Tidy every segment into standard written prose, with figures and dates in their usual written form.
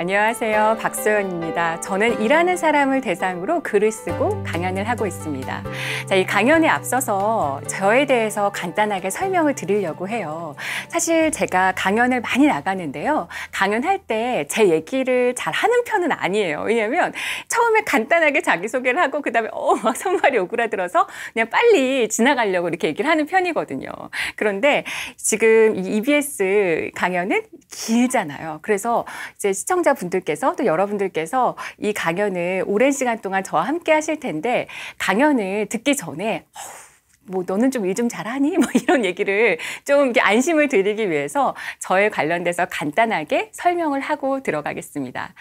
안녕하세요. 박소연입니다. 저는 일하는 사람을 대상으로 글을 쓰고 강연을 하고 있습니다. 자, 이 강연에 앞서서 저에 대해서 간단하게 설명을 드리려고 해요. 사실 제가 강연을 많이 나가는데요. 강연할 때 제 얘기를 잘 하는 편은 아니에요. 왜냐면 처음에 간단하게 자기소개를 하고 그다음에 막 손발이 오그라들어서 그냥 빨리 지나가려고 이렇게 얘기를 하는 편이거든요. 그런데 지금 이 EBS 강연은 길잖아요. 그래서 이제 시청자분들께서 또 여러분들께서 이 강연을 오랜 시간 동안 저와 함께 하실 텐데 강연을 듣기 전에 뭐 너는 좀 일 좀 잘하니? 뭐 이런 얘기를 좀 이렇게 안심을 드리기 위해서 저에 관련돼서 간단하게 설명을 하고 들어가겠습니다.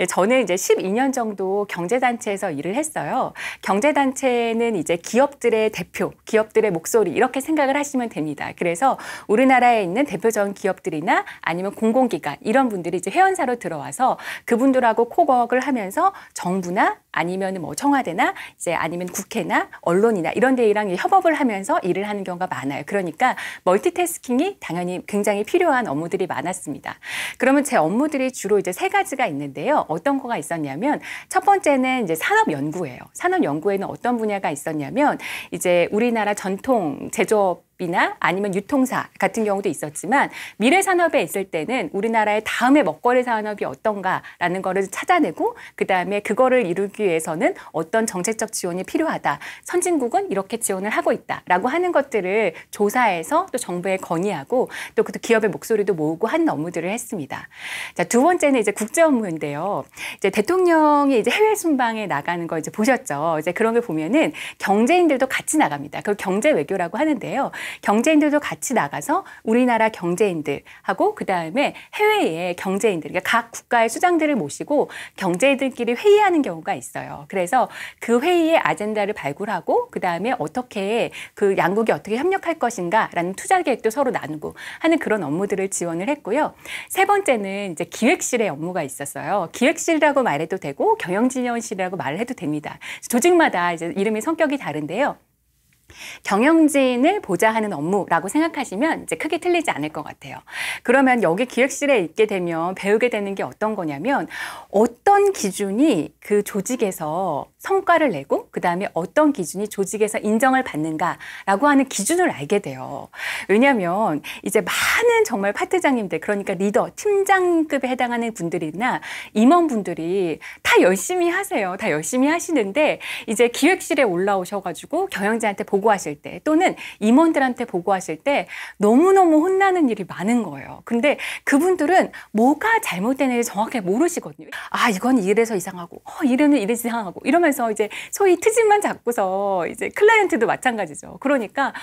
저는 이제 12년 정도 경제단체에서 일을 했어요. 경제단체는 이제 기업들의 대표, 기업들의 목소리 이렇게 생각을 하시면 됩니다. 그래서 우리나라에 있는 대표적인 기업들이나 아니면 공공기관 이런 분들이 이제 회원사로 들어와서 그분들하고 코워크를 하면서 정부나 아니면 뭐 청와대나 이제 아니면 국회나 언론이나 이런 데랑 협업을 하면서 일을 하는 경우가 많아요. 그러니까 멀티태스킹이 당연히 굉장히 필요한 업무들이 많았습니다. 그러면 제 업무들이 주로 이제 세 가지가 있는데요. 어떤 거가 있었냐면 첫 번째는 이제 산업연구예요. 산업연구에는 어떤 분야가 있었냐면 이제 우리나라 전통 제조업 이나 아니면 유통사 같은 경우도 있었지만 미래 산업에 있을 때는 우리나라의 다음의 먹거리 산업이 어떤가라는 거를 찾아내고 그다음에 그거를 이루기 위해서는 어떤 정책적 지원이 필요하다. 선진국은 이렇게 지원을 하고 있다라고 하는 것들을 조사해서 또 정부에 건의하고 또 그 기업의 목소리도 모으고 하는 업무들을 했습니다. 자, 두 번째는 이제 국제 업무인데요. 이제 대통령이 이제 해외 순방에 나가는 거 이제 보셨죠. 이제 그런 걸 보면은 경제인들도 같이 나갑니다. 그걸 경제 외교라고 하는데요. 경제인들도 같이 나가서 우리나라 경제인들하고 그다음에 해외의 경제인들, 그러니까 각 국가의 수장들을 모시고 경제인들끼리 회의하는 경우가 있어요. 그래서 그 회의의 아젠다를 발굴하고 그다음에 어떻게 그 양국이 어떻게 협력할 것인가라는 투자 계획도 서로 나누고 하는 그런 업무들을 지원을 했고요. 세 번째는 이제 기획실의 업무가 있었어요. 기획실이라고 말해도 되고 경영지원실이라고 말을 해도 됩니다. 조직마다 이제 이름이 성격이 다른데요. 경영진을 보좌하는 업무라고 생각하시면 이제 크게 틀리지 않을 것 같아요. 그러면 여기 기획실에 있게 되면 배우게 되는 게 어떤 거냐면 어떤 기준이 그 조직에서 성과를 내고 그다음에 어떤 기준이 조직에서 인정을 받는가라고 하는 기준을 알게 돼요. 왜냐하면 이제 많은 정말 파트장님들 그러니까 리더, 팀장급에 해당하는 분들이나 임원분들이 다 열심히 하세요. 다 열심히 하시는데 이제 기획실에 올라오셔가지고 경영진한테 보고하실 때 또는 임원들한테 보고하실 때 너무너무 혼나는 일이 많은 거예요. 근데 그분들은 뭐가 잘못되는지 정확하게 모르시거든요. 아, 이건 이래서 이상하고, 이래는 이래서 이상하고 이러면서 이제 소위 트집만 잡고서 이제 클라이언트도 마찬가지죠. 그러니까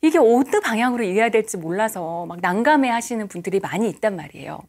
이게 어느 방향으로 일해야 될지 몰라서 막 난감해 하시는 분들이 많이 있단 말이에요.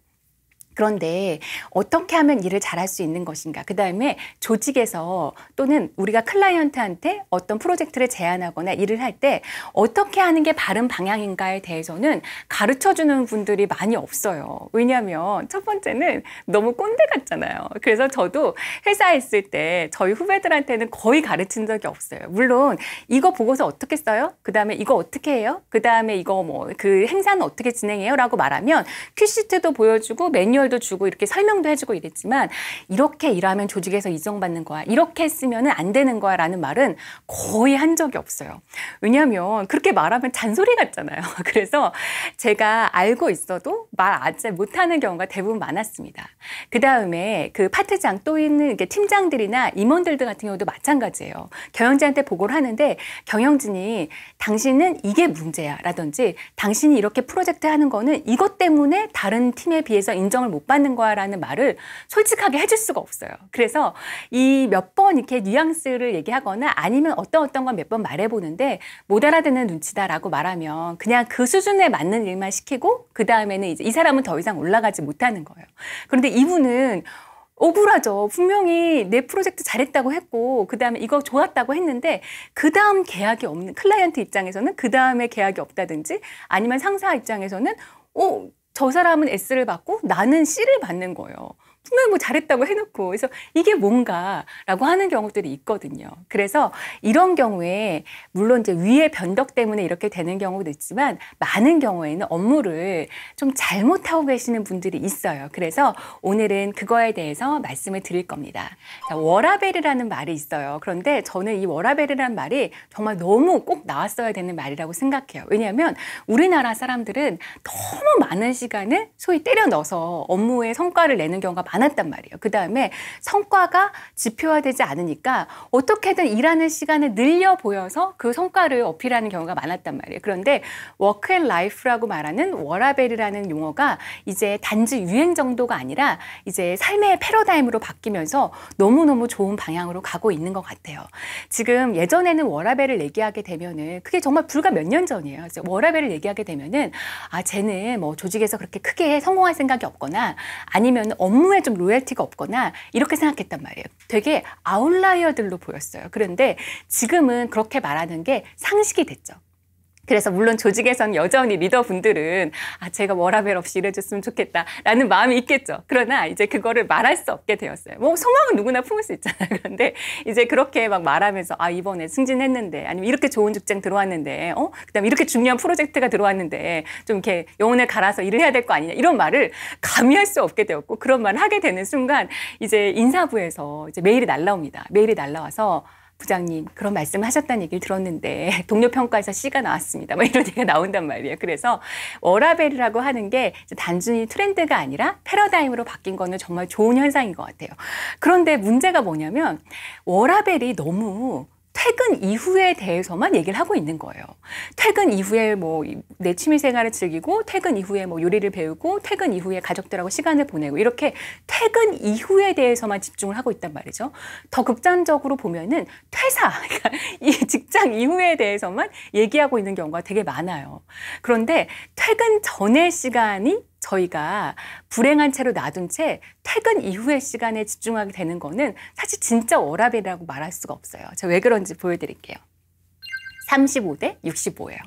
그런데 어떻게 하면 일을 잘할 수 있는 것인가? 그다음에 조직에서 또는 우리가 클라이언트한테 어떤 프로젝트를 제안하거나 일을 할 때 어떻게 하는 게 바른 방향인가에 대해서는 가르쳐주는 분들이 많이 없어요. 왜냐하면 첫 번째는 너무 꼰대 같잖아요. 그래서 저도 회사에 있을 때 저희 후배들한테는 거의 가르친 적이 없어요. 물론 이거 보고서 어떻게 써요? 그다음에 이거 어떻게 해요? 그다음에 이거 뭐 그 행사는 어떻게 진행해요? 라고 말하면 큐시트도 보여주고 매뉴얼도 주고 이렇게 설명도 해주고 이랬지만 이렇게 일하면 조직에서 인정받는 거야. 이렇게 했으면 안 되는 거야 라는 말은 거의 한 적이 없어요. 왜냐하면 그렇게 말하면 잔소리 같잖아요. 그래서 제가 알고 있어도 말 아직 못하는 경우가 대부분 많았습니다. 그 다음에 그 파트장 또 있는 이렇게 팀장들이나 임원들 같은 경우도 마찬가지예요. 경영진한테 보고를 하는데 경영진이 당신은 이게 문제야 라든지 당신이 이렇게 프로젝트 하는 거는 이것 때문에 다른 팀에 비해서 인정을 못 받는 거야 라는 말을 솔직하게 해줄 수가 없어요. 그래서 이 몇 번 이렇게 뉘앙스를 얘기하거나 아니면 어떤 건 몇 번 말해보는데 못 알아듣는 눈치다라고 말하면 그냥 그 수준에 맞는 일만 시키고 그 다음에는 이제 이 사람은 더 이상 올라가지 못하는 거예요. 그런데 이분은 억울하죠. 분명히 내 프로젝트 잘했다고 했고 그 다음에 이거 좋았다고 했는데 그 다음 계약이 없는 클라이언트 입장에서는 그 다음에 계약이 없다든지 아니면 상사 입장에서는 저 사람은 S를 받고 나는 C를 받는 거예요. 분명히 뭐 잘했다고 해놓고. 그래서 이게 뭔가라고 하는 경우들이 있거든요. 그래서 이런 경우에 물론 이제 위의 변덕 때문에 이렇게 되는 경우도 있지만 많은 경우에는 업무를 좀 잘못하고 계시는 분들이 있어요. 그래서 오늘은 그거에 대해서 말씀을 드릴 겁니다. 자, 워라밸이라는 말이 있어요. 그런데 저는 이 워라밸이라는 말이 정말 너무 꼭 나왔어야 되는 말이라고 생각해요. 왜냐하면 우리나라 사람들은 너무 많은 시간을 소위 때려 넣어서 업무에 성과를 내는 경우가 많았단 말이에요. 그 다음에 성과가 지표화되지 않으니까 어떻게든 일하는 시간을 늘려 보여서 그 성과를 어필하는 경우가 많았단 말이에요. 그런데 워크 앤 라이프라고 말하는 워라밸이라는 용어가 이제 단지 유행 정도가 아니라 이제 삶의 패러다임으로 바뀌면서 너무너무 좋은 방향으로 가고 있는 것 같아요. 지금 예전에는 워라밸을 얘기하게 되면은 그게 정말 불과 몇 년 전이에요. 워라밸을 얘기하게 되면은 아, 쟤는 뭐 조직에서 그렇게 크게 성공할 생각이 없거나 아니면 업무에 좀 로열티가 없거나 이렇게 생각했단 말이에요. 되게 아웃라이어들로 보였어요. 그런데 지금은 그렇게 말하는 게 상식이 됐죠. 그래서 물론 조직에서는 여전히 리더분들은 아, 제가 워라밸 없이 일해줬으면 좋겠다라는 마음이 있겠죠. 그러나 이제 그거를 말할 수 없게 되었어요. 뭐 소망은 누구나 품을 수 있잖아요. 그런데 이제 그렇게 막 말하면서 아, 이번에 승진했는데 아니면 이렇게 좋은 직장 들어왔는데 그다음에 이렇게 중요한 프로젝트가 들어왔는데 좀 이렇게 영혼을 갈아서 일을 해야 될 거 아니냐 이런 말을 감히 할 수 없게 되었고 그런 말을 하게 되는 순간 이제 인사부에서 이제 메일이 날라옵니다. 메일이 날라와서 부장님 그런 말씀을 하셨다는 얘기를 들었는데 동료 평가에서 C가 나왔습니다. 뭐 이런 얘기가 나온단 말이에요. 그래서 워라밸이라고 하는 게 단순히 트렌드가 아니라 패러다임으로 바뀐 거는 정말 좋은 현상인 것 같아요. 그런데 문제가 뭐냐면 워라밸이 너무 퇴근 이후에 대해서만 얘기를 하고 있는 거예요. 퇴근 이후에 뭐 내 취미 생활을 즐기고 퇴근 이후에 뭐 요리를 배우고 퇴근 이후에 가족들하고 시간을 보내고 이렇게 퇴근 이후에 대해서만 집중을 하고 있단 말이죠. 더 극단적으로 보면은 퇴사, 그러니까 이 직장 이후에 대해서만 얘기하고 있는 경우가 되게 많아요. 그런데 퇴근 전의 시간이 저희가 불행한 채로 놔둔 채 퇴근 이후의 시간에 집중하게 되는 거는 사실 진짜 워라밸이라고 말할 수가 없어요. 제가 왜 그런지 보여드릴게요. 35대 65예요.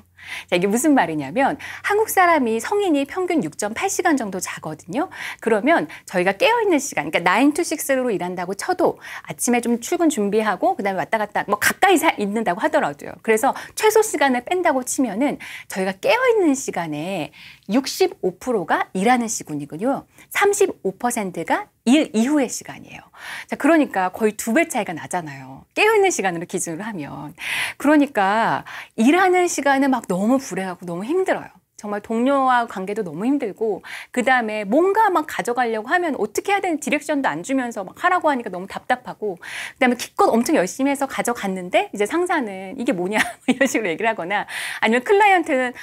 자, 이게 무슨 말이냐면 한국 사람이 성인이 평균 6.8시간 정도 자거든요. 그러면 저희가 깨어있는 시간, 그러니까 9 to 6로 일한다고 쳐도 아침에 좀 출근 준비하고 그다음에 왔다 갔다 뭐 가까이 있는다고 하더라도요. 그래서 최소 시간을 뺀다고 치면은 저희가 깨어있는 시간에 65%가 일하는 시간이군요. 35%가 일 이후의 시간이에요. 자, 그러니까 거의 2배 차이가 나잖아요. 깨어있는 시간으로 기준으로 하면. 그러니까 일하는 시간은 막 너무 불행하고 너무 힘들어요. 정말 동료와 관계도 너무 힘들고 그다음에 뭔가 막 가져가려고 하면 어떻게 해야 되는 디렉션도 안 주면서 막 하라고 하니까 너무 답답하고 그다음에 기껏 엄청 열심히 해서 가져갔는데 이제 상사는 이게 뭐냐 이런 식으로 얘기를 하거나 아니면 클라이언트는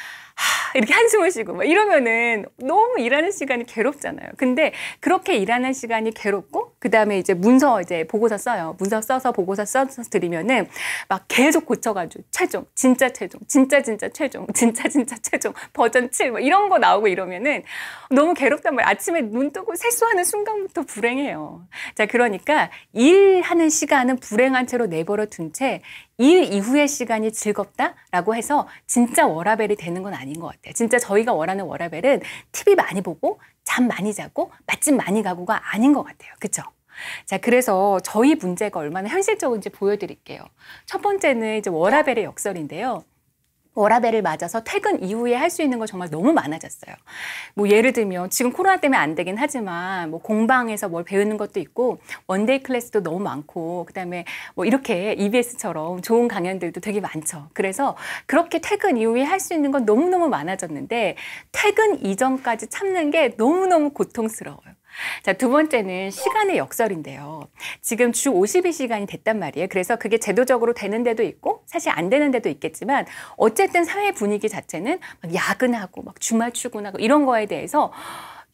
이렇게 한숨을 쉬고 막 이러면은 너무 일하는 시간이 괴롭잖아요. 근데 그렇게 일하는 시간이 괴롭고 그다음에 이제 문서 이제 보고서 써요. 문서 써서 보고서 써서 드리면은 막 계속 고쳐가지고 최종, 진짜 최종, 진짜 최종, 진짜 최종, 버전 7 뭐 이런 거 나오고 이러면은 너무 괴롭단 말이에요. 아침에 눈 뜨고 세수하는 순간부터 불행해요. 자, 그러니까 일하는 시간은 불행한 채로 내버려 둔 채 일 이후의 시간이 즐겁다라고 해서 진짜 워라밸이 되는 건 아닌 것 같아요. 진짜 저희가 원하는 워라밸은 TV 많이 보고 잠 많이 자고 맛집 많이 가고가 아닌 것 같아요. 그렇죠? 자, 그래서 저희 문제가 얼마나 현실적인지 보여드릴게요. 첫 번째는 이제 워라밸의 역설인데요. 워라밸을 맞아서 퇴근 이후에 할 수 있는 거 정말 너무 많아졌어요. 뭐 예를 들면 지금 코로나 때문에 안 되긴 하지만 뭐 공방에서 뭘 배우는 것도 있고 원데이 클래스도 너무 많고 그다음에 뭐 이렇게 EBS처럼 좋은 강연들도 되게 많죠. 그래서 그렇게 퇴근 이후에 할 수 있는 건 너무너무 많아졌는데 퇴근 이전까지 참는 게 너무너무 고통스러워요. 자, 두 번째는 시간의 역설인데요. 지금 주 52시간이 됐단 말이에요. 그래서 그게 제도적으로 되는 데도 있고 사실 안 되는 데도 있겠지만 어쨌든 사회 분위기 자체는 막 야근하고 막 주말 출근하고 이런 거에 대해서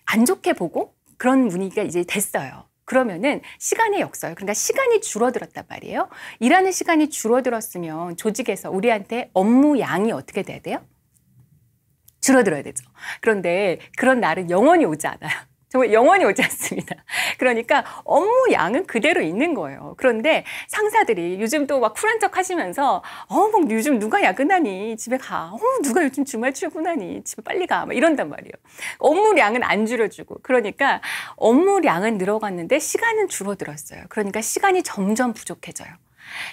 안 좋게 보고 그런 분위기가 이제 됐어요. 그러면은 시간의 역설, 그러니까 시간이 줄어들었단 말이에요. 일하는 시간이 줄어들었으면 조직에서 우리한테 업무 양이 어떻게 돼야 돼요? 줄어들어야 되죠. 그런데 그런 날은 영원히 오지 않아요. 정말 영원히 오지 않습니다. 그러니까 업무 양은 그대로 있는 거예요. 그런데 상사들이 요즘 또 막 쿨한 척 하시면서 뭐 요즘 누가 야근하니? 집에 가. 누가 요즘 주말 출근하니? 집에 빨리 가. 막 이런단 말이에요. 업무량은 안 줄여주고. 그러니까 업무량은 늘어갔는데 시간은 줄어들었어요. 그러니까 시간이 점점 부족해져요.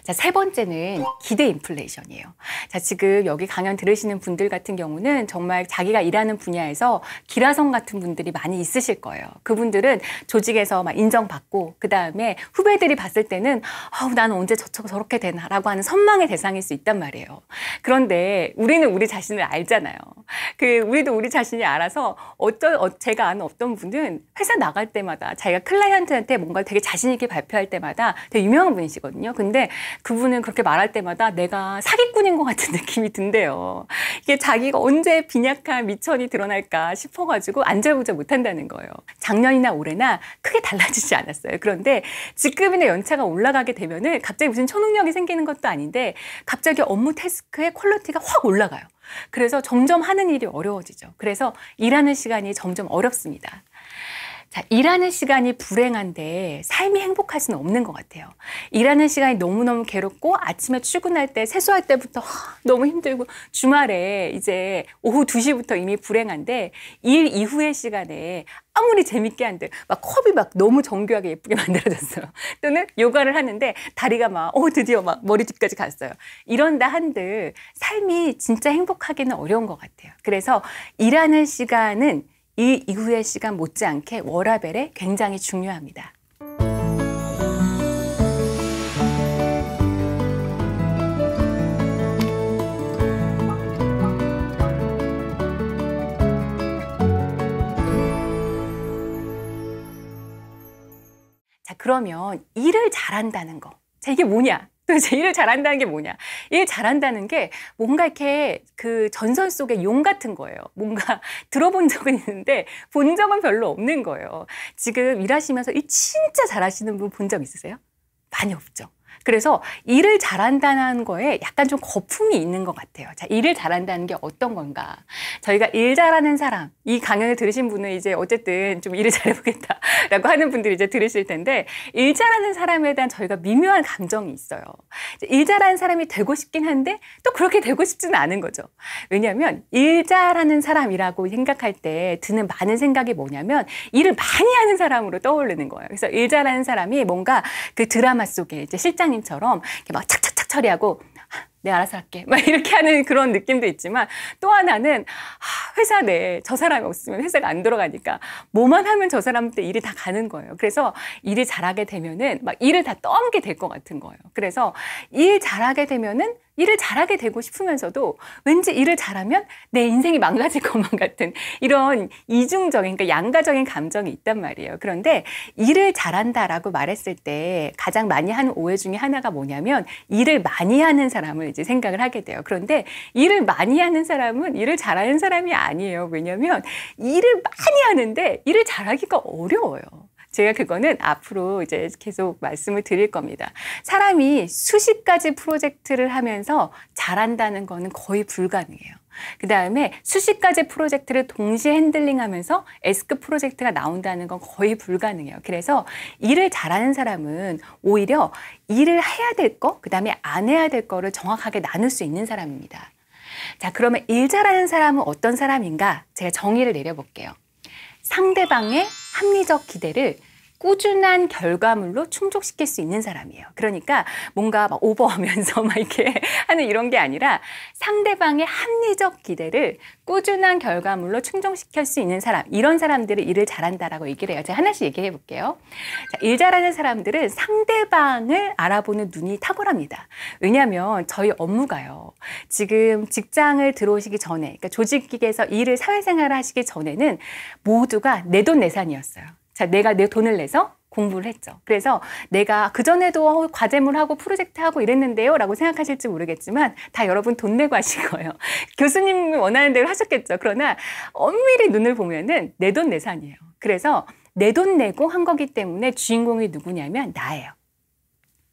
자, 세 번째는 기대 인플레이션이에요. 자, 지금 여기 강연 들으시는 분들 같은 경우는 정말 자기가 일하는 분야에서 기라성 같은 분들이 많이 있으실 거예요. 그분들은 조직에서 막 인정받고 그다음에 후배들이 봤을 때는 나는 언제 저렇게 되나라고 하는 선망의 대상일 수 있단 말이에요. 그런데 우리는 우리 자신을 알잖아요. 우리도 우리 자신이 알아서 제가 아는 어떤 분은 회사 나갈 때마다 자기가 클라이언트한테 뭔가 되게 자신 있게 발표할 때마다 되게 유명한 분이시거든요. 근데 그분은 그렇게 말할 때마다 내가 사기꾼인 것 같은 느낌이 든대요. 이게 자기가 언제 빈약한 미천이 드러날까 싶어가지고 안절부절 못한다는 거예요. 작년이나 올해나 크게 달라지지 않았어요. 그런데 직급이나 연차가 올라가게 되면은 갑자기 무슨 초능력이 생기는 것도 아닌데 갑자기 업무 태스크의 퀄리티가 확 올라가요. 그래서 점점 하는 일이 어려워지죠. 그래서 일하는 시간이 점점 어렵습니다. 자, 일하는 시간이 불행한데 삶이 행복할 수는 없는 것 같아요. 일하는 시간이 너무너무 괴롭고 아침에 출근할 때 세수할 때부터 너무 힘들고 주말에 이제 오후 2시부터 이미 불행한데 일 이후의 시간에 아무리 재밌게 한들 막 컵이 막 너무 정교하게 예쁘게 만들어졌어요. 또는 요가를 하는데 다리가 막 드디어 막 머리 뒤까지 갔어요. 이런다 한들 삶이 진짜 행복하기는 어려운 것 같아요. 그래서 일하는 시간은 일 이후의 시간 못지않게 워라밸에 굉장히 중요합니다. 자, 그러면 일을 잘한다는 거. 자, 이게 뭐냐? 도대체 일을 잘한다는 게 뭐냐? 일 잘한다는 게 뭔가 이렇게 전설 속의 용 같은 거예요. 뭔가 들어본 적은 있는데 본 적은 별로 없는 거예요. 지금 일하시면서 일 진짜 잘하시는 분 본 적 있으세요? 많이 없죠. 그래서 일을 잘한다는 거에 약간 좀 거품이 있는 것 같아요. 자, 일을 잘한다는 게 어떤 건가? 저희가 일 잘하는 사람, 이 강연을 들으신 분은 이제 어쨌든 좀 일을 잘해보겠다라고 하는 분들이 이제 들으실 텐데, 일 잘하는 사람에 대한 저희가 미묘한 감정이 있어요. 일 잘하는 사람이 되고 싶긴 한데 또 그렇게 되고 싶지는 않은 거죠. 왜냐하면 일 잘하는 사람이라고 생각할 때 드는 많은 생각이 뭐냐면 일을 많이 하는 사람으로 떠오르는 거예요. 그래서 일 잘하는 사람이 뭔가 그 드라마 속에 이제 실장님처럼 이렇게 막 착착착 처리하고 내가 알아서 할게 막 이렇게 하는 그런 느낌도 있지만, 또 하나는 회사 내에 저 사람이 없으면 회사가 안 돌아가니까 뭐만 하면 저 사람한테 일이 다 가는 거예요. 그래서 일을 잘하게 되면은 막 일을 다 떠넘게 될 것 같은 거예요. 그래서 일 잘하게 되면은 일을 잘하게 되고 싶으면서도 왠지 일을 잘하면 내 인생이 망가질 것만 같은 이런 이중적인, 그러니까 양가적인 감정이 있단 말이에요. 그런데 일을 잘한다라고 말했을 때 가장 많이 하는 오해 중에 하나가 뭐냐면 일을 많이 하는 사람을 이제 생각을 하게 돼요. 그런데 일을 많이 하는 사람은 일을 잘하는 사람이 아니에요. 왜냐하면 일을 많이 하는데 일을 잘하기가 어려워요. 제가 그거는 앞으로 이제 계속 말씀을 드릴 겁니다. 사람이 수십 가지 프로젝트를 하면서 잘한다는 거는 거의 불가능해요. 그 다음에 수십 가지 프로젝트를 동시에 핸들링하면서 S급 프로젝트가 나온다는 건 거의 불가능해요. 그래서 일을 잘하는 사람은 오히려 일을 해야 될 거, 그 다음에 안 해야 될 거를 정확하게 나눌 수 있는 사람입니다. 자, 그러면 일 잘하는 사람은 어떤 사람인가? 제가 정의를 내려볼게요. 상대방의 합리적 기대를 꾸준한 결과물로 충족시킬 수 있는 사람이에요. 그러니까 뭔가 막 오버하면서 막 이렇게 하는 이런 게 아니라 상대방의 합리적 기대를 꾸준한 결과물로 충족시킬 수 있는 사람, 이런 사람들을 일을 잘한다라고 얘기를 해요. 제가 하나씩 얘기해 볼게요. 자, 일 잘하는 사람들은 상대방을 알아보는 눈이 탁월합니다. 왜냐하면 저희 업무가요, 지금 직장을 들어오시기 전에, 그러니까 조직에서 일을 사회생활을 하시기 전에는 모두가 내돈내산이었어요. 자, 내가 내 돈을 내서 공부를 했죠. 그래서 내가 그전에도 과제물하고 프로젝트하고 이랬는데요 라고 생각하실지 모르겠지만 다 여러분 돈 내고 하신 거예요. 교수님이 원하는 대로 하셨겠죠. 그러나 엄밀히 눈을 보면은 내돈내산이에요. 그래서 내 돈 내고 한 거기 때문에 주인공이 누구냐면 나예요.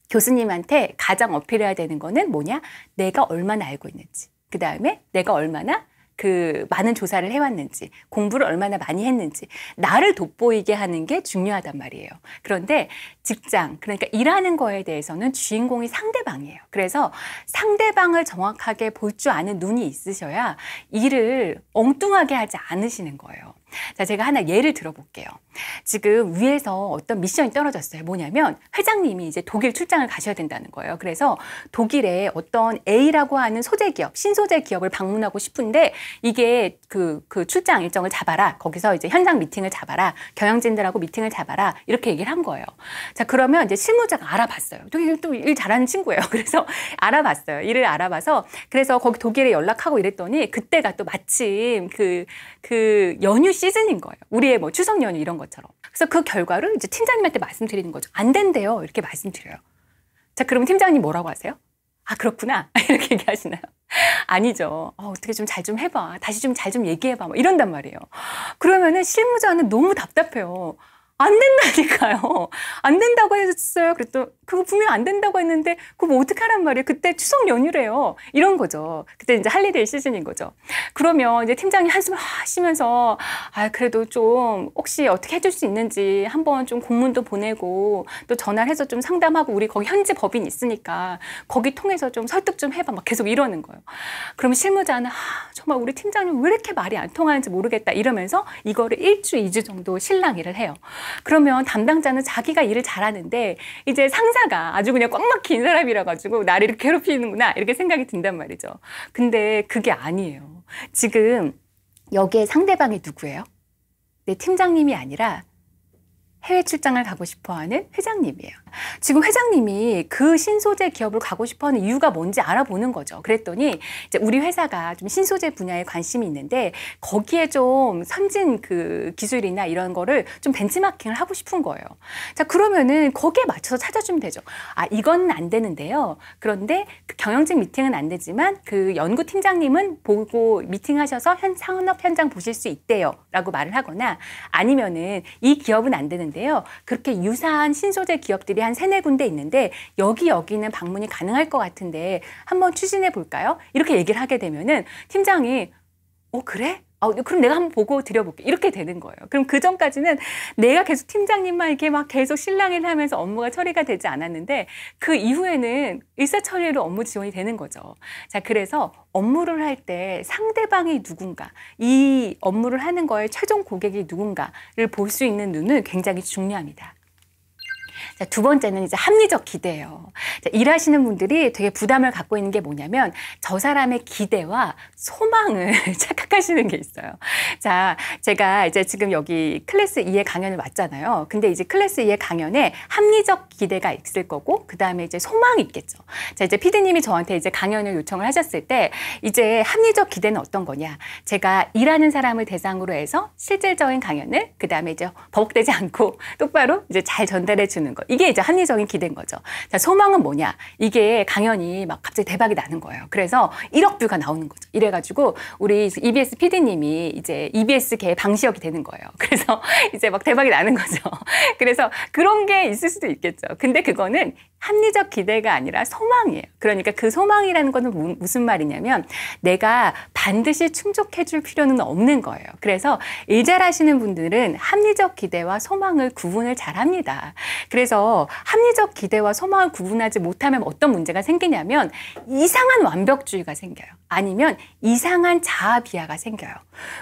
교수님한테 가장 어필해야 되는 거는 뭐냐? 내가 얼마나 알고 있는지. 그 다음에 내가 얼마나 그 많은 조사를 해왔는지, 공부를 얼마나 많이 했는지, 나를 돋보이게 하는 게 중요하단 말이에요. 그런데 직장, 그러니까 일하는 거에 대해서는 주인공이 상대방이에요. 그래서 상대방을 정확하게 볼 줄 아는 눈이 있으셔야 일을 엉뚱하게 하지 않으시는 거예요. 자, 제가 하나 예를 들어볼게요. 지금 위에서 어떤 미션이 떨어졌어요. 뭐냐면 회장님이 이제 독일 출장을 가셔야 된다는 거예요. 그래서 독일에 어떤 A라고 하는 소재 기업, 신소재 기업을 방문하고 싶은데 이게 그 출장 일정을 잡아라. 거기서 이제 현장 미팅을 잡아라. 경영진들하고 미팅을 잡아라. 이렇게 얘기를 한 거예요. 자, 그러면 이제 실무자가 알아봤어요. 또 일 잘하는 친구예요. 그래서 알아봤어요. 일을 알아봐서 그래서 거기 독일에 연락하고 이랬더니 그때가 또 마침 그 연휴 시즌인 거예요. 우리의 뭐 추석 연휴 이런 것처럼. 그래서 그 결과를 이제 팀장님한테 말씀드리는 거죠. 안 된대요. 이렇게 말씀드려요. 자, 그럼 팀장님 뭐라고 하세요? 아, 그렇구나. 이렇게 얘기하시나요? 아니죠. 어떻게 좀 잘 좀 해봐. 다시 좀 잘 좀 얘기해봐. 뭐 이런단 말이에요. 그러면은 실무자는 너무 답답해요. 안 된다니까요. 안 된다고 했어요. 그랬더니 그거 분명 안 된다고 했는데 그거 뭐 어떻게 하란 말이에요. 그때 추석 연휴래요. 이런 거죠. 그때 이제 할리데이 시즌인 거죠. 그러면 이제 팀장님 한숨을 하시면서 아, 그래도 좀 혹시 어떻게 해줄 수 있는지 한번 좀 공문도 보내고 또 전화를 해서 좀 상담하고 우리 거기 현지 법인 있으니까 거기 통해서 좀 설득 좀 해봐. 막 계속 이러는 거예요. 그러면 실무자는 정말 우리 팀장님 왜 이렇게 말이 안 통하는지 모르겠다 이러면서 이거를 1주, 2주 정도 실랑이를 해요. 그러면 담당자는 자기가 일을 잘하는데 이제 상사가 아주 그냥 꽉 막힌 사람이라 가지고 나를 이렇게 괴롭히는구나 이렇게 생각이 든단 말이죠. 근데 그게 아니에요. 지금 여기에 상대방이 누구예요? 내 팀장님이 아니라 해외 출장을 가고 싶어하는 회장님이에요. 지금 회장님이 그 신소재 기업을 가고 싶어하는 이유가 뭔지 알아보는 거죠. 그랬더니 이제 우리 회사가 좀 신소재 분야에 관심이 있는데 거기에 좀 선진 그 기술이나 이런 거를 좀 벤치마킹을 하고 싶은 거예요. 자, 그러면은 거기에 맞춰서 찾아주면 되죠. 아, 이건 안 되는데요. 그런데 그 경영진 미팅은 안 되지만 그 연구팀장님은 보고 미팅하셔서 산업 현장 보실 수 있대요. 라고 말을 하거나 아니면은 이 기업은 안 되는데 그렇게 유사한 신소재 기업들이 한 3-4군데 있는데 여기는 방문이 가능할 것 같은데 한번 추진해 볼까요? 이렇게 얘기를 하게 되면은 팀장이 그래? 그럼 내가 한번 보고 드려볼게. 이렇게 되는 거예요. 그럼 그 전까지는 내가 계속 팀장님만 이렇게 막 계속 실랑이를 하면서 업무가 처리가 되지 않았는데 그 이후에는 일사천리로 업무 지원이 되는 거죠. 자, 그래서 업무를 할 때 상대방이 누군가, 이 업무를 하는 거에 최종 고객이 누군가를 볼 수 있는 눈은 굉장히 중요합니다. 자, 두 번째는 이제 합리적 기대예요. 자, 일하시는 분들이 되게 부담을 갖고 있는 게 뭐냐면 저 사람의 기대와 소망을 착각하시는 게 있어요. 자, 제가 이제 지금 여기 클래스 2의 강연을 왔잖아요. 근데 이제 클래스 2의 강연에 합리적 기대가 있을 거고 그 다음에 이제 소망이 있겠죠. 자, 이제 PD님이 저한테 이제 강연을 요청을 하셨을 때 이제 합리적 기대는 어떤 거냐? 제가 일하는 사람을 대상으로 해서 실질적인 강연을 그 다음에 이제 버벅대지 않고 똑바로 이제 잘 전달해 주는 거. 이게 이제 합리적인 기대인 거죠. 자, 소망은 뭐냐? 이게 강연이 막 갑자기 대박이 나는 거예요. 그래서 1억 뷰가 나오는 거죠. 이래가지고 우리 EBS PD님이 이제 EBS계의 방시혁이 되는 거예요. 그래서 이제 막 대박이 나는 거죠. 그래서 그런 게 있을 수도 있겠죠. 근데 그거는 합리적 기대가 아니라 소망이에요. 그러니까 그 소망이라는 것은 무슨 말이냐면 내가 반드시 충족해 줄 필요는 없는 거예요. 그래서 일 잘하시는 분들은 합리적 기대와 소망을 구분을 잘 합니다. 그래서 합리적 기대와 소망을 구분하지 못하면 어떤 문제가 생기냐면 이상한 완벽주의가 생겨요. 아니면 이상한 자아 비하가 생겨요.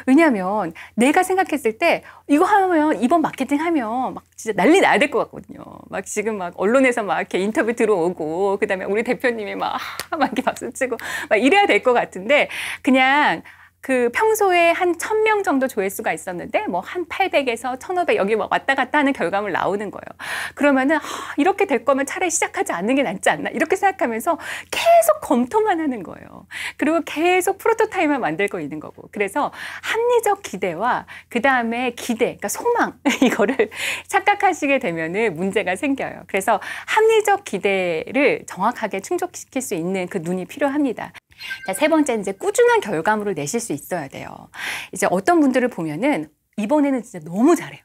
왜냐하면 내가 생각했을 때 이거 하면 이번 마케팅 하면 막 진짜 난리 나야 될 것 같거든요. 막 지금 막 언론에서 막 이렇게 인터뷰 들어오고 그다음에 우리 대표님이 막 이렇게 박수 치고 막 이래야 될 것 같은데 그냥 그 평소에 한 1000명 정도 조회수가 있었는데 뭐 한 800에서 1500 여기 막 왔다 갔다 하는 결과물 나오는 거예요. 그러면은 이렇게 될 거면 차라리 시작하지 않는 게 낫지 않나 이렇게 생각하면서 계속 검토만 하는 거예요. 그리고 계속 프로토타입을 만들고 있는 거고. 그래서 합리적 기대와 그 다음에 기대, 그러니까 소망 이거를 착각하시게 되면은 문제가 생겨요. 그래서 합리적 기대를 정확하게 충족시킬 수 있는 그 눈이 필요합니다. 자, 세 번째는 이제 꾸준한 결과물을 내실 수 있어야 돼요. 이제 어떤 분들을 보면은 이번에는 진짜 너무 잘해요.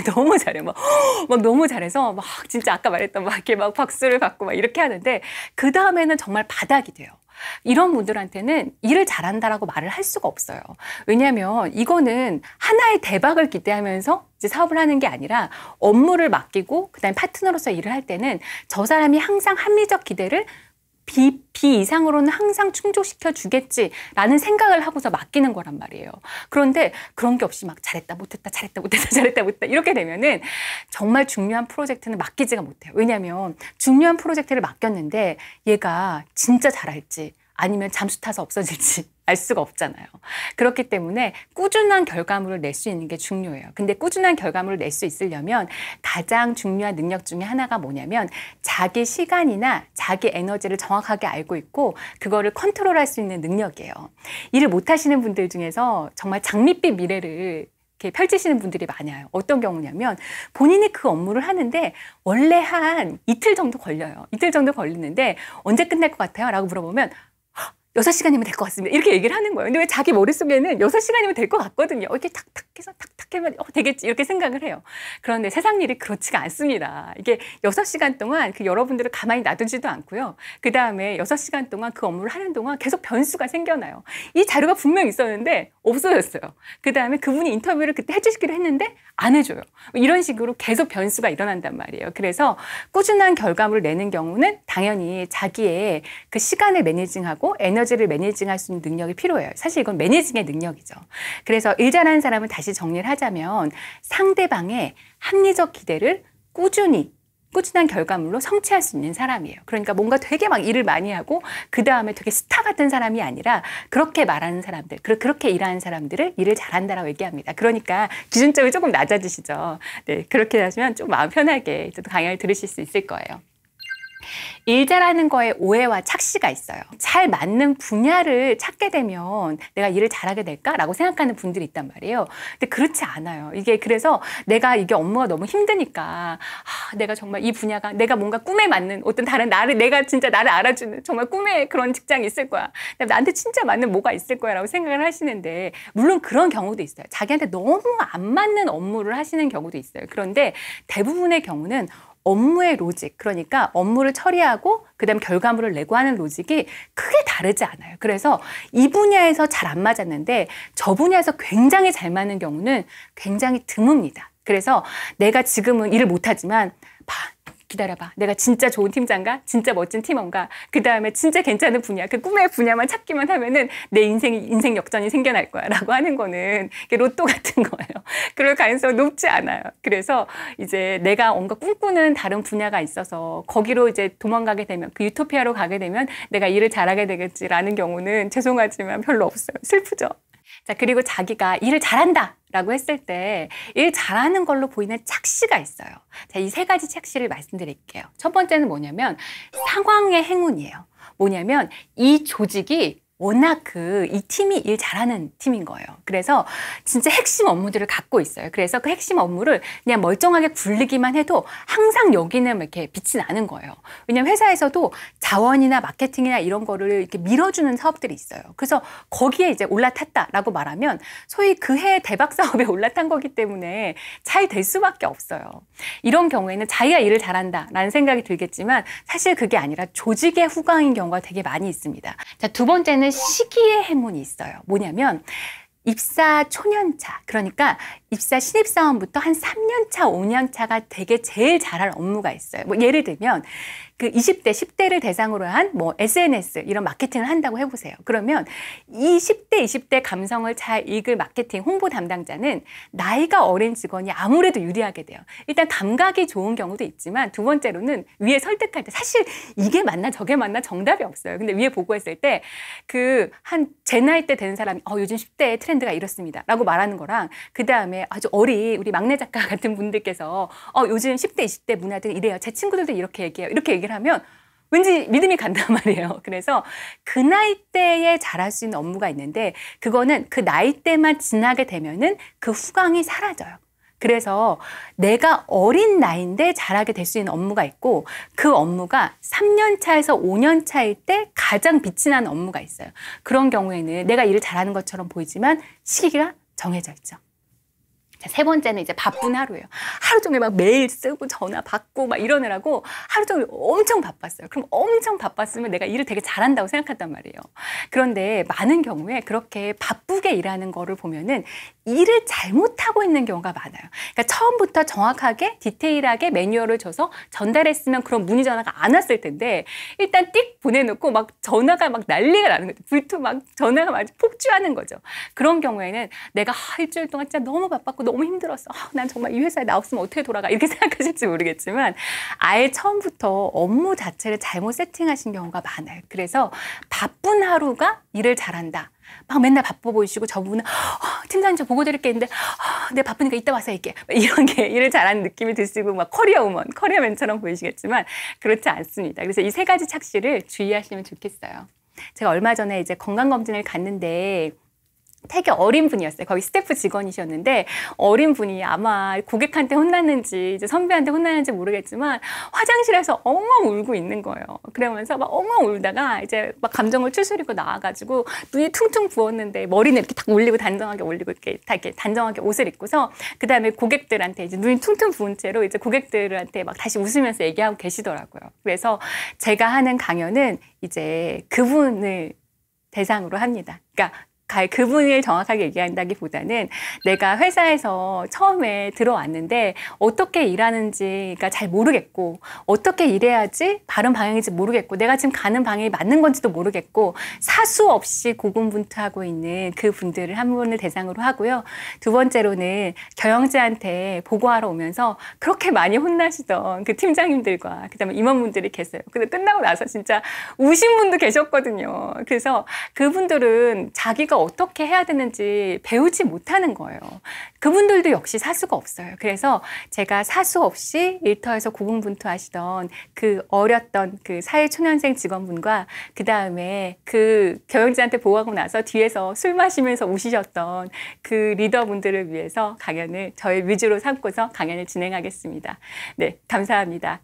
너무 잘해요. 막 너무 잘해서 막 진짜 아까 말했던 막 이렇게 막 박수를 받고 막 이렇게 하는데 그 다음에는 정말 바닥이 돼요. 이런 분들한테는 일을 잘한다라고 말을 할 수가 없어요. 왜냐하면 이거는 하나의 대박을 기대하면서 이제 사업을 하는 게 아니라 업무를 맡기고 그다음에 파트너로서 일을 할 때는 저 사람이 항상 합리적 기대를 비 이상으로는 항상 충족시켜 주겠지라는 생각을 하고서 맡기는 거란 말이에요. 그런데 그런 게 없이 막 잘했다 못했다 잘했다 못했다 잘했다 못했다 이렇게 되면은 정말 중요한 프로젝트는 맡기지가 못해요. 왜냐하면 중요한 프로젝트를 맡겼는데 얘가 진짜 잘할지 아니면 잠수 타서 없어질지 알 수가 없잖아요. 그렇기 때문에 꾸준한 결과물을 낼 수 있는 게 중요해요. 근데 꾸준한 결과물을 낼 수 있으려면 가장 중요한 능력 중에 하나가 뭐냐면 자기 시간이나 자기 에너지를 정확하게 알고 있고 그거를 컨트롤할 수 있는 능력이에요. 일을 못 하시는 분들 중에서 정말 장밋빛 미래를 이렇게 펼치시는 분들이 많아요. 어떤 경우냐면 본인이 그 업무를 하는데 원래 한 이틀 정도 걸려요. 이틀 정도 걸리는데 언제 끝날 것 같아요? 라고 물어보면 6시간이면 될 것 같습니다. 이렇게 얘기를 하는 거예요. 근데 왜 자기 머릿속에는 6시간이면 될 것 같거든요. 이렇게 탁탁 해서 탁탁 하면 되겠지. 이렇게 생각을 해요. 그런데 세상 일이 그렇지가 않습니다. 이게 6시간 동안 그 여러분들을 가만히 놔두지도 않고요. 그 다음에 6시간 동안 그 업무를 하는 동안 계속 변수가 생겨나요. 이 자료가 분명히 있었는데 없어졌어요. 그 다음에 그분이 인터뷰를 그때 해주시기로 했는데 안 해줘요. 이런 식으로 계속 변수가 일어난단 말이에요. 그래서 꾸준한 결과물을 내는 경우는 당연히 자기의 그 시간을 매니징하고 에너지를 매니징할 수 있는 능력이 필요해요. 사실 이건 매니징의 능력이죠. 그래서 일 잘하는 사람은 다시 정리를 하자면 상대방의 합리적 기대를 꾸준한 결과물로 성취할 수 있는 사람이에요. 그러니까 뭔가 되게 막 일을 많이 하고 그 다음에 되게 스타 같은 사람이 아니라 그렇게 말하는 사람들, 그렇게 일하는 사람들을 일을 잘한다라고 얘기합니다. 그러니까 기준점이 조금 낮아지시죠. 네, 그렇게 하시면 좀 마음 편하게 강의를 들으실 수 있을 거예요. 일 잘하는 거에 오해와 착시가 있어요. 잘 맞는 분야를 찾게 되면 내가 일을 잘하게 될까라고 생각하는 분들이 있단 말이에요. 근데 그렇지 않아요. 이게 그래서 내가 이게 업무가 너무 힘드니까 내가 정말 이 분야가 내가 뭔가 꿈에 맞는 어떤 다른 내가 진짜 나를 알아주는 정말 꿈의 그런 직장이 있을 거야. 나한테 진짜 맞는 뭐가 있을 거야라고 생각을 하시는데 물론 그런 경우도 있어요. 자기한테 너무 안 맞는 업무를 하시는 경우도 있어요. 그런데 대부분의 경우는 업무의 로직, 그러니까 업무를 처리하고 그다음 결과물을 내고 하는 로직이 크게 다르지 않아요. 그래서 이 분야에서 잘 안 맞았는데 저 분야에서 굉장히 잘 맞는 경우는 굉장히 드뭅니다. 그래서 내가 지금은 일을 못하지만 기다려봐. 내가 진짜 좋은 팀장가, 진짜 멋진 팀원가, 그 다음에 진짜 괜찮은 분야, 그 꿈의 분야만 찾기만 하면은 내 인생 역전이 생겨날 거야 라고 하는 거는 로또 같은 거예요. 그럴 가능성이 높지 않아요. 그래서 이제 내가 뭔가 꿈꾸는 다른 분야가 있어서 거기로 이제 도망가게 되면 그 유토피아로 가게 되면 내가 일을 잘하게 되겠지라는 경우는 죄송하지만 별로 없어요. 슬프죠. 자, 그리고 자기가 일을 잘한다 라고 했을 때 일 잘하는 걸로 보이는 착시가 있어요. 자, 이 세 가지 착시를 말씀드릴게요. 첫 번째는 뭐냐면 상황의 행운이에요. 뭐냐면 이 조직이 워낙 이 팀이 일 잘하는 팀인 거예요. 그래서 진짜 핵심 업무들을 갖고 있어요. 그래서 그 핵심 업무를 그냥 멀쩡하게 굴리기만 해도 항상 여기는 이렇게 빛이 나는 거예요. 왜냐면 회사에서도 자원이나 마케팅이나 이런 거를 이렇게 밀어주는 사업들이 있어요. 그래서 거기에 이제 올라탔다라고 말하면 소위 그 해의 대박 사업에 올라탄 거기 때문에 잘 될 수밖에 없어요. 이런 경우에는 자기가 일을 잘한다라는 생각이 들겠지만 사실 그게 아니라 조직의 후광인 경우가 되게 많이 있습니다. 자, 두 번째는 시기의 해문이 있어요. 뭐냐면 입사 초년차, 그러니까 입사 신입사원부터 한 3년차, 5년차가 되게 제일 잘할 업무가 있어요. 뭐 예를 들면 그 20대, 10대를 대상으로 한 뭐 SNS 이런 마케팅을 한다고 해보세요. 그러면 이 10대, 20대 감성을 잘 읽을 마케팅 홍보 담당자는 나이가 어린 직원이 아무래도 유리하게 돼요. 일단 감각이 좋은 경우도 있지만 두 번째로는 위에 설득할 때 사실 이게 맞나 저게 맞나 정답이 없어요. 근데 위에 보고했을 때 제 나이 때 되는 사람이 요즘 10대의 트렌드가 이렇습니다 라고 말하는 거랑 그 다음에 아주 어린 우리 막내 작가 같은 분들께서 요즘 10대, 20대 문화들은 이래요. 제 친구들도 이렇게 얘기해요. 이렇게 얘기를 하면 왠지 믿음이 간단 말이에요. 그래서 그 나이대에 잘할 수 있는 업무가 있는데 그거는 그 나이대만 지나게 되면은 그 후광이 사라져요. 그래서 내가 어린 나이인데 잘하게 될 수 있는 업무가 있고 그 업무가 3년 차에서 5년 차일 때 가장 빛이 나는 업무가 있어요. 그런 경우에는 내가 일을 잘하는 것처럼 보이지만 시기가 정해져 있죠. 자, 세 번째는 이제 바쁜 하루예요. 하루 종일 막 메일 쓰고 전화 받고 막 이러느라고 하루 종일 엄청 바빴어요. 그럼 엄청 바빴으면 내가 일을 되게 잘한다고 생각한단 말이에요. 그런데 많은 경우에 그렇게 바쁘게 일하는 거를 보면은 일을 잘못하고 있는 경우가 많아요. 그러니까 처음부터 정확하게 디테일하게 매뉴얼을 줘서 전달했으면 그런 문의 전화가 안 왔을 텐데 일단 띡 보내놓고 막 전화가 막 난리가 나는 거죠. 불투 막 전화가 막 폭주하는 거죠. 그런 경우에는 내가 일주일 동안 진짜 너무 바빴고 너무 힘들었어. 난 정말 이 회사에 나 없으면 어떻게 돌아가 이렇게 생각하실지 모르겠지만 아예 처음부터 업무 자체를 잘못 세팅하신 경우가 많아요. 그래서 바쁜 하루가 일을 잘한다. 막 맨날 바빠 보이시고 저분은 팀장님 저 보고 드릴 게 있는데 내가 바쁘니까 이따 와서 할게 이런 게 일을 잘하는 느낌이 드시고 막 커리어 우먼, 커리어맨처럼 보이시겠지만 그렇지 않습니다. 그래서 이 세 가지 착시를 주의하시면 좋겠어요. 제가 얼마 전에 이제 건강검진을 갔는데 되게 어린 분이었어요. 거기 스태프 직원이셨는데 어린 분이 아마 고객한테 혼났는지 이제 선배한테 혼났는지 모르겠지만 화장실에서 엉엉 울고 있는 거예요. 그러면서 막 엉엉 울다가 이제 막 감정을 추스리고 나와가지고 눈이 퉁퉁 부었는데 머리는 이렇게 딱 올리고 단정하게 올리고 이렇게 다 이렇게 단정하게 옷을 입고서 그 다음에 고객들한테 이제 눈이 퉁퉁 부은 채로 이제 고객들한테 막 다시 웃으면서 얘기하고 계시더라고요. 그래서 제가 하는 강연은 이제 그분을 대상으로 합니다. 그러니까 그분을 정확하게 얘기한다기보다는 내가 회사에서 처음에 들어왔는데 어떻게 일하는지가 잘 모르겠고 어떻게 일해야지 바른 방향인지 모르겠고 내가 지금 가는 방향이 맞는 건지도 모르겠고 사수 없이 고군분투하고 있는 그 분들을 한 분을 대상으로 하고요. 두 번째로는 경영자한테 보고하러 오면서 그렇게 많이 혼나시던 그 팀장님들과 그다음에 임원분들이 계세요. 근데 끝나고 나서 진짜 우신 분도 계셨거든요. 그래서 그분들은 자기가 어떻게 해야 되는지 배우지 못하는 거예요. 그분들도 역시 사수가 없어요. 그래서 제가 사수 없이 일터에서 고군분투하시던 그 어렸던 그 사회초년생 직원분과 그 다음에 그 경영진한테 보고하고 나서 뒤에서 술 마시면서 우시셨던 그 리더분들을 위해서 강연을 저의 위주로 삼고서 강연을 진행하겠습니다. 네, 감사합니다.